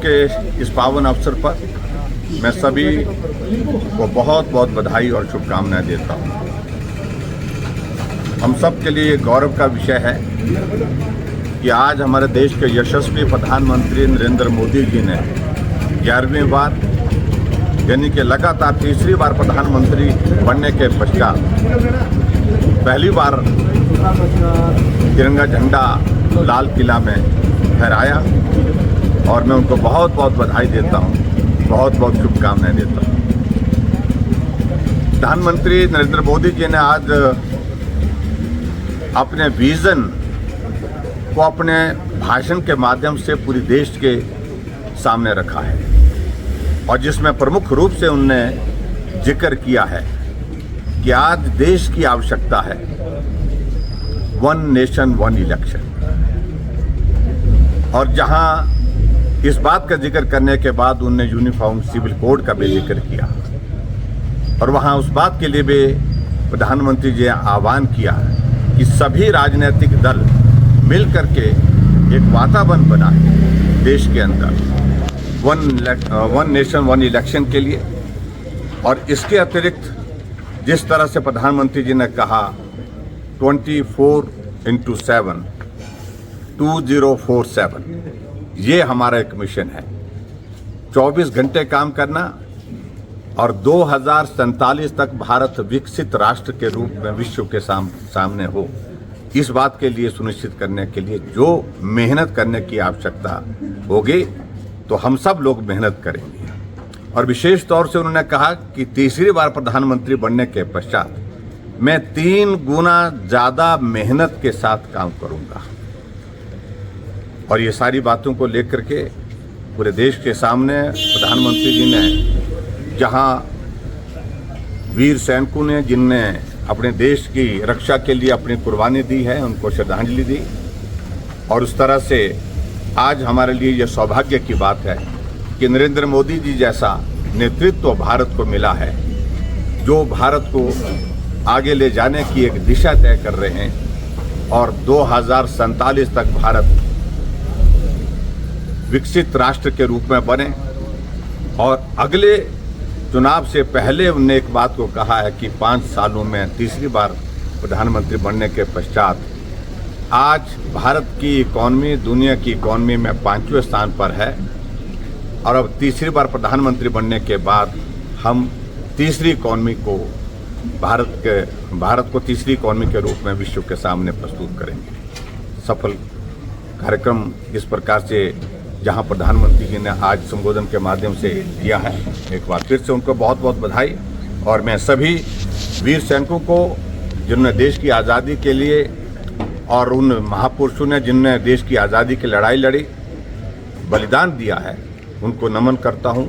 के इस पावन अवसर पर मैं सभी को बहुत बहुत बधाई और शुभकामनाएं देता हूं। हम सब के लिए गौरव का विषय है कि आज हमारे देश के यशस्वी प्रधानमंत्री नरेंद्र मोदी जी ने 11वीं बार यानी कि लगातार तीसरी बार प्रधानमंत्री बनने के पश्चात पहली बार तिरंगा झंडा लाल किला में फहराया और मैं उनको बहुत बहुत बधाई देता हूं, बहुत बहुत शुभकामनाएं देता हूं। प्रधानमंत्री नरेंद्र मोदी जी ने आज अपने विजन को अपने भाषण के माध्यम से पूरी देश के सामने रखा है और जिसमें प्रमुख रूप से उन्होंने जिक्र किया है कि आज देश की आवश्यकता है वन नेशन वन इलेक्शन। और जहां इस बात का जिक्र करने के बाद उन्होंने यूनिफॉर्म सिविल कोड का भी जिक्र किया और वहां उस बात के लिए भी प्रधानमंत्री जी ने आह्वान किया कि सभी राजनीतिक दल मिल करके एक वातावरण बनाए देश के अंदर वन नेशन वन इलेक्शन के लिए। और इसके अतिरिक्त जिस तरह से प्रधानमंत्री जी ने कहा 24/7 2047 ये हमारा एक मिशन है, 24 घंटे काम करना और 2047 तक भारत विकसित राष्ट्र के रूप में विश्व के सामने हो। इस बात के लिए सुनिश्चित करने के लिए जो मेहनत करने की आवश्यकता होगी तो हम सब लोग मेहनत करेंगे। और विशेष तौर से उन्होंने कहा कि तीसरी बार प्रधानमंत्री बनने के पश्चात मैं 3 गुना ज़्यादा मेहनत के साथ काम करूंगा। और ये सारी बातों को लेकर के पूरे देश के सामने प्रधानमंत्री जी ने जहां वीर सैनिकों ने जिनने अपने देश की रक्षा के लिए अपनी कुर्बानी दी है उनको श्रद्धांजलि दी। और उस तरह से आज हमारे लिए यह सौभाग्य की बात है कि नरेंद्र मोदी जी जैसा नेतृत्व भारत को मिला है जो भारत को आगे ले जाने की एक दिशा तय कर रहे हैं और 2047 तक भारत विकसित राष्ट्र के रूप में बने। और अगले चुनाव से पहले उन्होंने एक बात को कहा है कि 5 सालों में तीसरी बार प्रधानमंत्री बनने के पश्चात आज भारत की इकॉनमी दुनिया की इकॉनमी में 5वें स्थान पर है और अब तीसरी बार प्रधानमंत्री बनने के बाद हम तीसरी इकॉनमी को भारत को तीसरी इकॉनमी के रूप में विश्व के सामने प्रस्तुत करेंगे। सफल कार्यक्रम इस प्रकार से जहां प्रधानमंत्री जी ने आज संबोधन के माध्यम से किया है, एक बार फिर से उनको बहुत बहुत बधाई। और मैं सभी वीर सैनिकों को जिन्होंने देश की आज़ादी के लिए और उन महापुरुषों ने जिनने देश की आज़ादी की लड़ाई लड़ी बलिदान दिया है उनको नमन करता हूं।